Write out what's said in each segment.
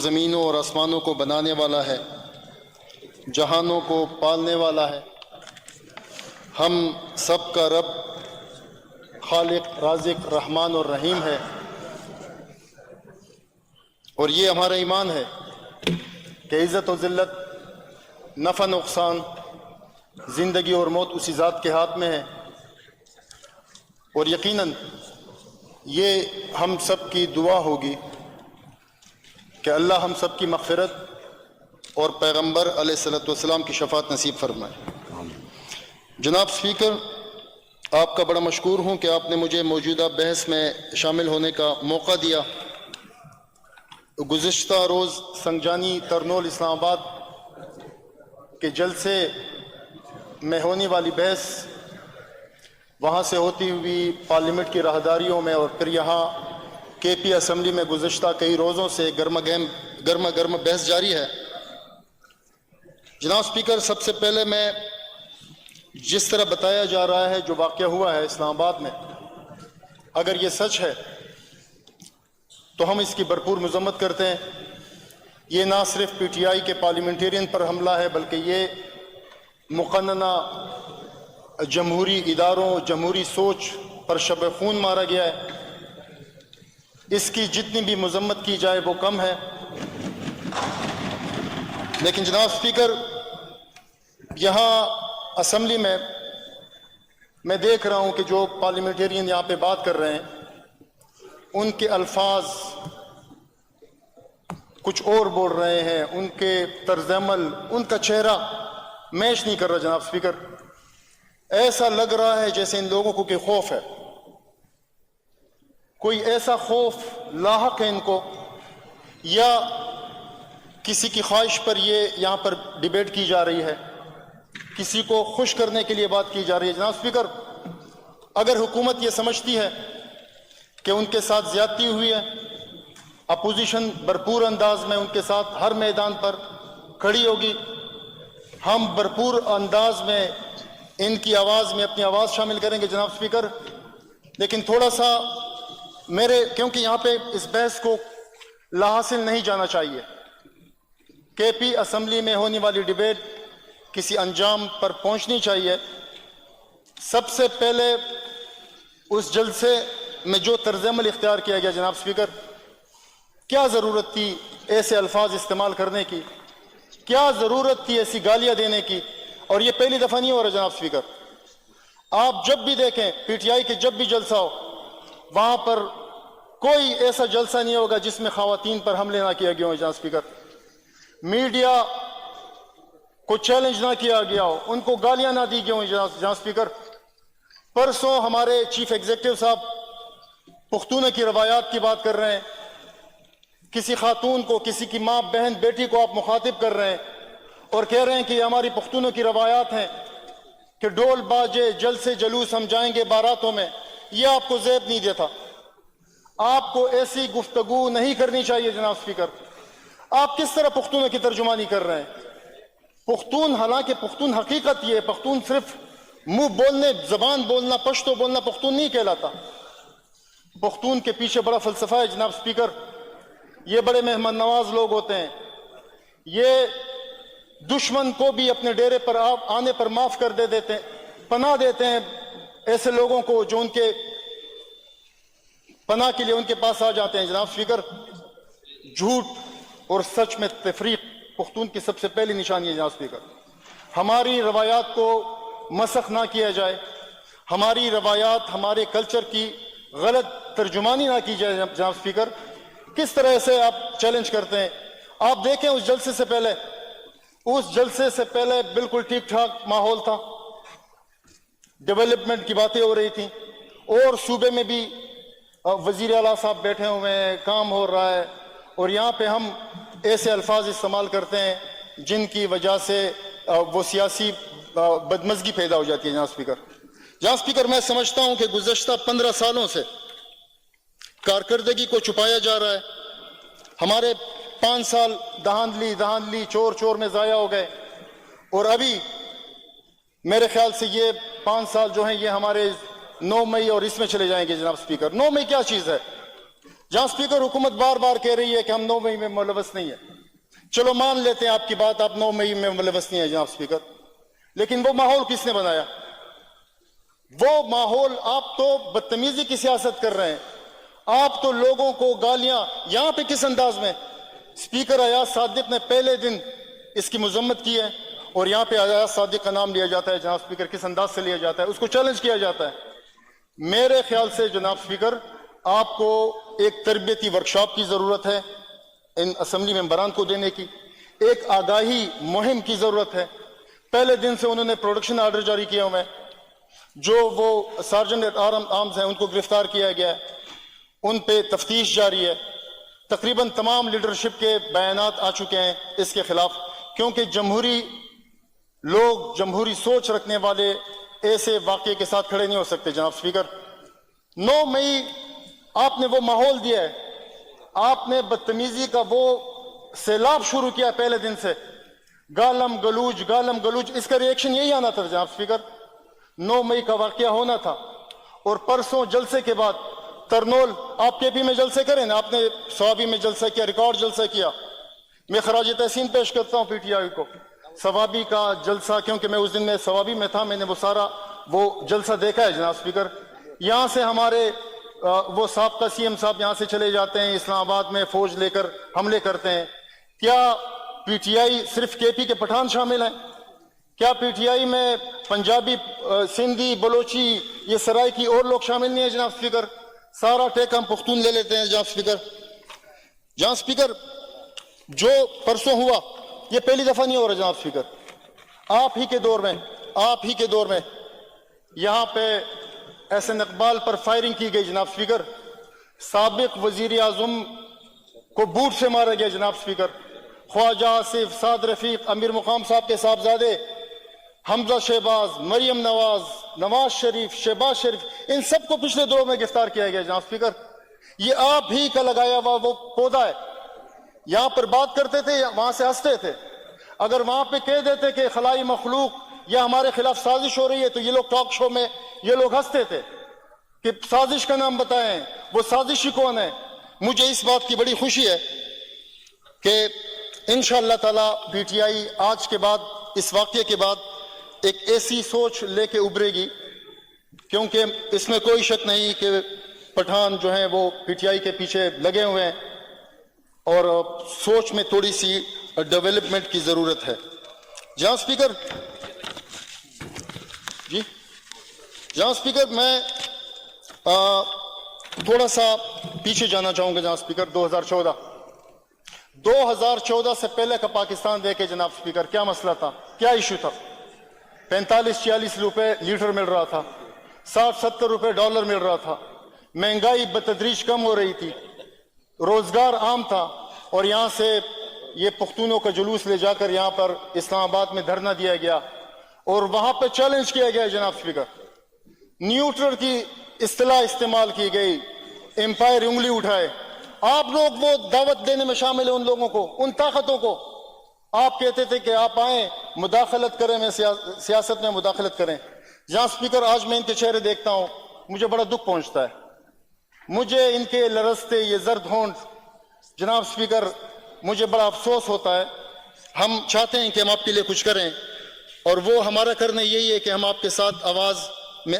زمینوں اور آسمانوں کو بنانے والا ہے، جہانوں کو پالنے والا ہے، ہم سب کا رب خالق رازق رحمان اور رحیم ہے۔ اور یہ ہمارا ایمان ہے کہ عزت و ذلت، نفع نقصان، زندگی اور موت اسی ذات کے ہاتھ میں ہے، اور یقیناً یہ ہم سب کی دعا ہوگی کہ اللہ ہم سب کی مغفرت اور پیغمبر علیہ الصلوۃ والسلام کی شفاعت نصیب فرمائے۔ جناب اسپیکر، آپ کا بڑا مشکور ہوں کہ آپ نے مجھے موجودہ بحث میں شامل ہونے کا موقع دیا۔ گزشتہ روز سنگجانی ترنول اسلام آباد کے جلسے میں ہونے والی بحث، وہاں سے ہوتی ہوئی پارلیمنٹ کی راہداریوں میں، اور پھر یہاں کے پی اسمبلی میں گزشتہ کئی روزوں سے گرما بحث جاری ہے۔ جناب اسپیکر، سب سے پہلے میں جس طرح بتایا جا رہا ہے جو واقعہ ہوا ہے اسلام آباد میں، اگر یہ سچ ہے تو ہم اس کی بھرپور مذمت کرتے ہیں۔ یہ نہ صرف پی ٹی آئی کے پارلیمنٹیرین پر حملہ ہے، بلکہ یہ مقننہ جمہوری اداروں، جمہوری سوچ پر شب خون مارا گیا ہے۔ اس کی جتنی بھی مذمت کی جائے وہ کم ہے۔ لیکن جناب اسپیکر، یہاں اسمبلی میں دیکھ رہا ہوں کہ جو پارلیمنٹیرین یہاں پہ بات کر رہے ہیں، ان کے الفاظ کچھ اور بول رہے ہیں، ان کے طرز عمل، ان کا چہرہ میچ نہیں کر رہا۔ جناب اسپیکر، ایسا لگ رہا ہے جیسے ان لوگوں کو کوئی خوف ہے، کوئی ایسا خوف لاحق ہے ان کو، یا کسی کی خواہش پر یہ یہاں پر ڈیبیٹ کی جا رہی ہے، کسی کو خوش کرنے کے لیے بات کی جا رہی ہے۔ جناب اسپیکر، اگر حکومت یہ سمجھتی ہے کہ ان کے ساتھ زیادتی ہوئی ہے، اپوزیشن بھرپور انداز میں ان کے ساتھ ہر میدان پر کھڑی ہوگی، ہم بھرپور انداز میں ان کی آواز میں اپنی آواز شامل کریں گے۔ جناب اسپیکر، لیکن تھوڑا سا کیونکہ یہاں پہ اس بحث کو لاحاصل نہیں جانا چاہیے، کے پی اسمبلی میں ہونے والی ڈیبیٹ کسی انجام پر پہنچنی چاہیے۔ سب سے پہلے اس جلسے میں جو طرز عمل اختیار کیا گیا، جناب اسپیکر، کیا ضرورت تھی ایسے الفاظ استعمال کرنے کی؟ کیا ضرورت تھی ایسی گالیاں دینے کی؟ اور یہ پہلی دفعہ نہیں ہو رہا۔ جناب اسپیکر، آپ جب بھی دیکھیں پی ٹی آئی کے جب بھی جلسہ ہو، وہاں پر کوئی ایسا جلسہ نہیں ہوگا جس میں خواتین پر حملے نہ کیا گیا ہو۔ جناب اسپیکر، میڈیا کو چیلنج نہ کیا گیا ہو، ان کو گالیاں نہ دی گئی ہوں۔ جناب اسپیکر، پرسوں ہمارے چیف ایگزیکٹو صاحب پختونہ کی روایات کی بات کر رہے ہیں، کسی خاتون کو، کسی کی ماں، بہن، بیٹی کو آپ مخاطب کر رہے ہیں اور کہہ رہے ہیں کہ یہ ہماری پختونہ کی روایات ہیں کہ ڈول باجے، جلسے جلوس ہم جائیں گے باراتوں میں۔ یہ آپ کو زیب نہیں دیتا، آپ کو ایسی گفتگو نہیں کرنی چاہیے۔ جناب اسپیکر، آپ کس طرح پختونہ کی ترجمانی کر رہے ہیں؟ پختون، حالانکہ پختون حقیقت یہ ہے، پختون صرف منہ بولنے، زبان بولنا، پشتو بولنا پختون نہیں کہلاتا۔ پختون کے پیچھے بڑا فلسفہ ہے۔ جناب اسپیکر، یہ بڑے مہمان نواز لوگ ہوتے ہیں، یہ دشمن کو بھی اپنے ڈیرے پر آنے پر معاف کر دیتے ہیں، پناہ دیتے ہیں ایسے لوگوں کو جو ان کے پناہ کے لیے ان کے پاس آ جاتے ہیں۔ جناب اسپیکر، جھوٹ اور سچ میں تفریق پختون کی سب سے پہلی نشانی ہے۔ جناب اسپیکر، ہماری روایات کو مسخ نہ کیا جائے، ہماری روایات، ہمارے کلچر کی غلط ترجمانی نہ کی جائے۔ جناب اسپیکر، کس طرح سے آپ چیلنج کرتے ہیں؟ آپ دیکھیں اس جلسے سے پہلے بالکل ٹھیک ٹھاک ماحول تھا، ڈیولپمنٹ کی باتیں ہو رہی تھیں، اور صوبے میں بھی وزیر اعلیٰ صاحب بیٹھے ہوئے ہیں، کام ہو رہا ہے، اور یہاں پہ ہم ایسے الفاظ استعمال کرتے ہیں جن کی وجہ سے وہ سیاسی بدمزگی پیدا ہو جاتی ہے۔ جناب اسپیکر، میں سمجھتا ہوں کہ گزشتہ 15 سالوں سے کارکردگی کو چھپایا جا رہا ہے۔ ہمارے 5 سال دہاندلی چور میں ضائع ہو گئے، اور ابھی میرے خیال سے یہ 5 سال جو ہیں یہ ہمارے 9 مئی اور اس میں چلے جائیں گے۔ جناب اسپیکر، 9 مئی کیا چیز ہے؟ جہاں اسپیکر حکومت بار بار کہہ رہی ہے کہ ہم 9 مئی میں ملوث نہیں ہیں، چلو مان لیتے ہیں آپ کی بات، آپ 9 مئی میں ملوث نہیں ہیں جناب اسپیکر، لیکن وہ ماحول کس نے بنایا؟ وہ ماحول، آپ تو بدتمیزی کی سیاست کر رہے ہیں، آپ تو لوگوں کو گالیاں، یہاں پہ کس انداز میں اسپیکر ایاز صادق نے پہلے دن اس کی مذمت کی ہے، اور یہاں پہ ایاز صادق کا نام لیا جاتا ہے جناب اسپیکر، کس انداز سے لیا جاتا ہے، اس کو چیلنج کیا جاتا ہے۔ میرے خیال سے جناب اسپیکر آپ کو ایک تربیتی ورکشاپ کی ضرورت ہے ان اسمبلی ممبران کو دینے کی، ایک آگاہی مہم کی ضرورت ہے۔ پہلے دن سے انہوں نے پروڈکشن آرڈر جاری کیا ہوئے ہیں، جو وہ سارجنٹ ایٹ آرمز ہیں ان کو گرفتار کیا گیا ہے، ان پہ تفتیش جاری ہے، تقریباً تمام لیڈرشپ کے بیانات آ چکے ہیں اس کے خلاف، کیونکہ جمہوری لوگ، جمہوری سوچ رکھنے والے ایسے واقعے کے ساتھ کھڑے نہیں ہو سکتے جناب اسپیکر۔ 9 مئی آپ نے وہ ماحول دیا ہے، آپ نے بدتمیزی کا وہ سیلاب شروع کیا پہلے دن سے، گالم گلوج، اس کا ریئیکشن یہی آنا تھا جناب اسپیکر۔ 9 مئی کا واقعہ ہونا تھا، اور پرسوں جلسے کے بعد ترنول، آپ کے پی میں جلسے کریں نا، آپ نے سوابی میں جلسہ کیا، ریکارڈ جلسہ کیا، میں خراج تحسین پیش کرتا ہوں پی ٹی آئی کو، سوابی کا جلسہ، کیونکہ میں اس دن میں سوابی میں تھا، میں نے وہ سارا وہ جلسہ دیکھا ہے جناب اسپیکر۔ یہاں سے ہمارے وہ سابقہ سی ایم صاحب یہاں سے چلے جاتے ہیں، اسلام آباد میں فوج لے کر حملے کرتے ہیں۔ کیا پی ٹی آئی صرف کے پی کے پٹھان شامل ہیں؟ کیا پی ٹی آئی میں پنجابی، سندھی، بلوچی، یہ سرائی کی اور لوگ شامل نہیں ہیں جناب اسپیکر؟ سارا ٹیک ہم پختون لے لیتے ہیں جناب اسپیکر۔ جناب اسپیکر جو پرسوں ہوا یہ پہلی دفعہ نہیں ہو رہا جناب اسپیکر، آپ ہی کے دور میں یہاں پہ احسن اقبال پر فائرنگ کی گئی جناب اسپیکر، سابق وزیر اعظم کو بوٹ سے مارا گیا جناب اسپیکر، خواجہ آصف، سعد رفیق، امیر مقام صاحب کے صاحبزادے حمزہ شہباز، مریم نواز، نواز شریف، شہباز شریف، ان سب کو پچھلے دور میں گرفتار کیا گیا جناب اسپیکر۔ یہ آپ ہی کا لگایا ہوا وہ پودا ہے، یہاں پر بات کرتے تھے، وہاں سے ہنستے تھے۔ اگر وہاں پہ کہہ دیتے کہ خلائی مخلوق یا ہمارے خلاف سازش ہو رہی ہے تو یہ لوگ ٹاک شو میں یہ لوگ ہنستے تھے کہ سازش کا نام بتائیں، وہ سازشی کون ہے۔ مجھے اس بات کی بڑی خوشی ہے کہ انشاءاللہ تعالی پی ٹی آئی آج کے بعد، اس واقعے کے بعد ایک ایسی سوچ لے کے ابھرے گی، کیونکہ اس میں کوئی شک نہیں کہ پٹھان جو ہیں وہ پی ٹی آئی کے پیچھے لگے ہوئے ہیں، اور سوچ میں تھوڑی سی ڈیولپمنٹ کی ضرورت ہے۔ جہاں اسپیکر میں تھوڑا سا پیچھے جانا چاہوں گا جناب اسپیکر۔ 2014 سے پہلے کا پاکستان دیکھے جناب اسپیکر، کیا مسئلہ تھا، کیا ایشو تھا؟ 45-46 روپے لیٹر مل رہا تھا، 60-70 روپے ڈالر مل رہا تھا، مہنگائی بتدریج کم ہو رہی تھی، روزگار عام تھا، اور یہاں سے یہ پختونوں کا جلوس لے جا کر یہاں پر اسلام آباد میں دھرنا دیا گیا، اور وہاں پہ چیلنج کیا گیا جناب اسپیکر، نیوٹرل کی اصطلاح استعمال کی گئی، امپائر انگلی اٹھائے۔ آپ لوگ وہ دعوت دینے میں شامل ہیں ان لوگوں کو، ان طاقتوں کو، آپ کہتے تھے کہ آپ آئیں مداخلت کریں، میں سیاست میں مداخلت کریں۔ جہاں اسپیکر آج میں ان کے چہرے دیکھتا ہوں مجھے بڑا دکھ پہنچتا ہے، مجھے ان کے لرزتے یہ زرد ہونٹ جناب اسپیکر، مجھے بڑا افسوس ہوتا ہے۔ ہم چاہتے ہیں کہ ہم آپ کے لیے کچھ کریں، اور وہ ہمارا کرنا یہی ہے کہ ہم آپ کے ساتھ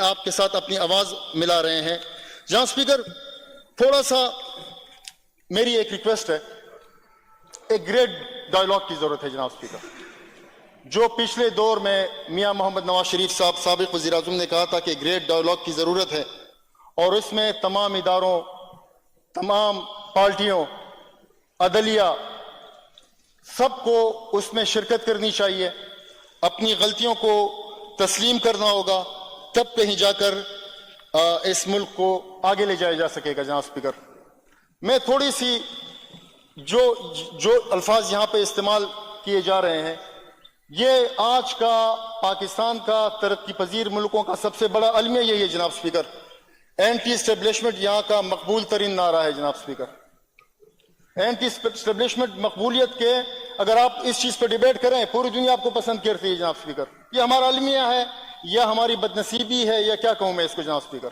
آپ کے ساتھ اپنی آواز ملا رہے ہیں۔ جہاں اسپیکر تھوڑا سا میری ایک ریکویسٹ ہے، ایک گریٹ ڈائیلاگ کی ضرورت ہے جناب اسپیکر۔ جو پچھلے دور میں میاں محمد نواز شریف صاحب سابق وزیر اعظم نے کہا تھا کہ گریٹ ڈائیلاگ کی ضرورت ہے، اور اس میں تمام اداروں، تمام پارٹیوں، عدلیہ، سب کو اس میں شرکت کرنی چاہیے، اپنی غلطیوں کو تسلیم کرنا ہوگا، تب کہیں جا کر اس ملک کو آگے لے جایا جا سکے گا جناب اسپیکر۔ میں تھوڑی سی جو الفاظ یہاں پہ استعمال کیے جا رہے ہیں، یہ آج کا پاکستان کا ترقی پذیر ملکوں کا سب سے بڑا المیہ یہی ہے جناب اسپیکر۔ اینٹی اسٹیبلشمنٹ یہاں کا مقبول ترین نعرہ ہے جناب اسپیکر۔ اینٹی اسٹیبلشمنٹ مقبولیت کے، اگر آپ اس چیز پہ ڈیبیٹ کریں، پوری دنیا آپ کو پسند کرتی ہے جناب اسپیکر۔ یہ ہمارا المیہ ہے یا ہماری بدنصیبی ہے یا کیا کہوں میں اس کو جناب اسپیکر؟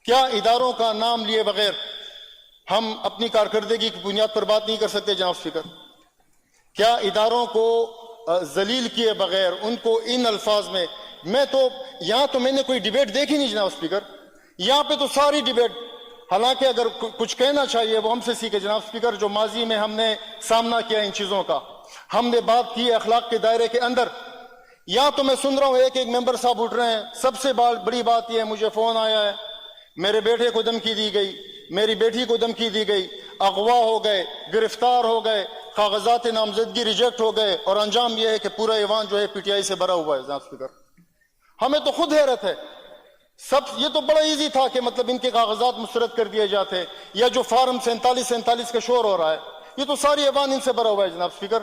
کیا اداروں کا نام لیے بغیر ہم اپنی کارکردگی کی بنیاد پر بات نہیں کر سکتے جناب اسپیکر؟ کیا اداروں کو ذلیل کیے بغیر ان کو ان الفاظ میں یہاں تو میں نے کوئی ڈیبیٹ دیکھی نہیں جناب اسپیکر. یہاں پہ تو ساری ڈیبیٹ، حالانکہ اگر کچھ کہنا چاہیے وہ ہم سے سیکھے جناب اسپیکر. جو ماضی میں ہم نے سامنا کیا ان چیزوں کا، ہم نے بات کی اخلاق کے دائرے کے اندر. یہاں تو میں سن رہا ہوں ایک ممبر صاحب اٹھ رہے ہیں. سب سے بڑی بات یہ ہے، مجھے فون آیا ہے، میرے بیٹے کو دھمکی دی گئی، میری بیٹی کو دھمکی دی گئی، اغوا ہو گئے، گرفتار ہو گئے، کاغذات نامزدگی ریجیکٹ ہو گئے، اور انجام یہ ہے کہ پورا ایوان جو ہے پی ٹی آئی سے بھرا ہوا ہے جناب اسپیکر. ہمیں تو خود حیرت ہے. یہ تو بڑا ایزی تھا کہ مطلب ان کے کاغذات مسترد کر دیے جاتے، یا جو فارم 47 کا شور ہو رہا ہے، یہ تو ساری ایوان ان سے بھرا ہوا ہے جناب اسپیکر.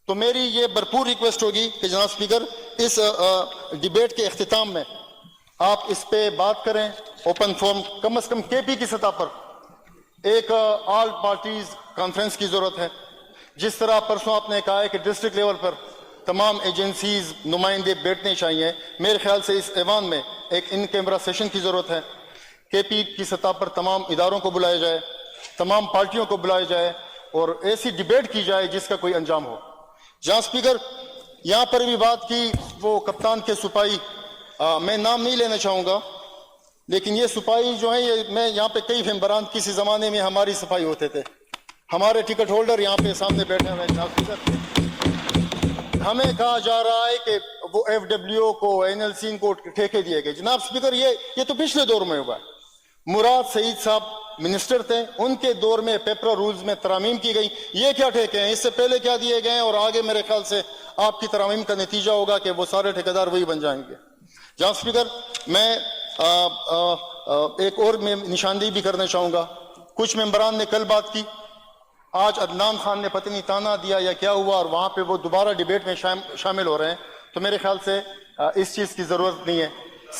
تو میری یہ بھرپور ریکویسٹ ہوگی کہ جناب اسپیکر اس ڈیبیٹ کے اختتام میں آپ اس پہ بات کریں اوپن فورم. کم از کم کے پی کی سطح پر ایک آل پارٹیز کانفرنس کی ضرورت ہے. جس طرح پرسوں آپ نے کہا ہے کہ ڈسٹرکٹ لیول پر تمام ایجنسیز نمائندے بیٹھنے چاہیے، میرے خیال سے اس ایوان میں ایک ان کیمرہ سیشن کی ضرورت ہے. کے پی کی سطح پر تمام اداروں کو بلایا جائے، تمام پارٹیوں کو بلایا جائے، اور ایسی ڈیبیٹ کی جائے جس کا کوئی انجام ہو. جہاں اسپیکر یہاں پر بھی بات کی وہ کپتان کے سپاہی، میں نام نہیں لینا چاہوں گا، لیکن یہ سپاہی جو ہیں، میں یہاں پہ کئی ممبران کسی زمانے میں ہماری سپاہی ہوتے تھے. ہمارے ٹکٹ ہولڈر یہاں پہ سامنے بیٹھے ہوئے جناب اسپیکر. ہمیں کہا جا رہا ہے کہ وہ ایف ڈبلیو کو، این ایل سی کو ٹھیکے دیے گئے. جناب اسپیکر یہ تو پچھلے دور میں ہوا ہے. مراد سعید صاحب منسٹر تھے، ان کے دور میں پیپر رولز میں ترامیم کی گئی. یہ کیا ٹھیکے ہیں؟ اس سے پہلے کیا دیے گئے ہیں؟ اور آگے میرے خیال سے آپ کی ترامیم کا نتیجہ ہوگا کہ وہ سارے ٹھیکیدار وہی بن جائیں گے. جہاں اسپیکر میں ایک اور میں نشاندہی بھی کرنا چاہوں گا. کچھ ممبران نے کل بات کی، آج عدنان خان نے پتہ نہیں تانا دیا یا کیا ہوا، اور وہاں پہ وہ دوبارہ ڈیبیٹ میں شامل ہو رہے ہیں. تو میرے خیال سے اس چیز کی ضرورت نہیں ہے.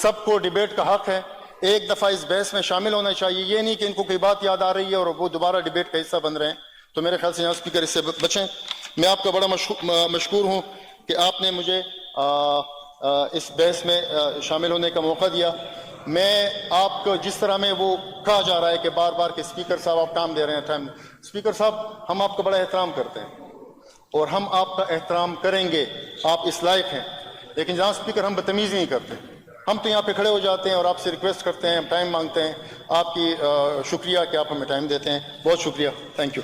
سب کو ڈیبیٹ کا حق ہے، ایک دفعہ اس بحث میں شامل ہونا چاہیے. یہ نہیں کہ ان کو کوئی بات یاد آ رہی ہے اور وہ دوبارہ ڈیبیٹ کا حصہ بن رہے ہیں. تو میرے خیال سے جناب اسپیکر اس سے بچیں. میں آپ کا بڑا مشکور ہوں کہ آپ نے مجھے اس بحث میں شامل ہونے کا موقع دیا. میں آپ کو جس طرح میں وہ کہا جا رہا ہے کہ بار بار کہ اسپیکر صاحب آپ ٹائم دے رہے ہیں، ٹائم. اسپیکر صاحب ہم آپ کا بڑا احترام کرتے ہیں اور ہم آپ کا احترام کریں گے، آپ اس لائق ہیں. لیکن جہاں اسپیکر ہم بدتمیزی نہیں کرتے. ہم تو یہاں پہ کھڑے ہو جاتے ہیں اور آپ سے ریکویسٹ کرتے ہیں، ٹائم مانگتے ہیں. آپ کی شکریہ کہ آپ ہمیں ٹائم دیتے ہیں. بہت شکریہ. Thank you.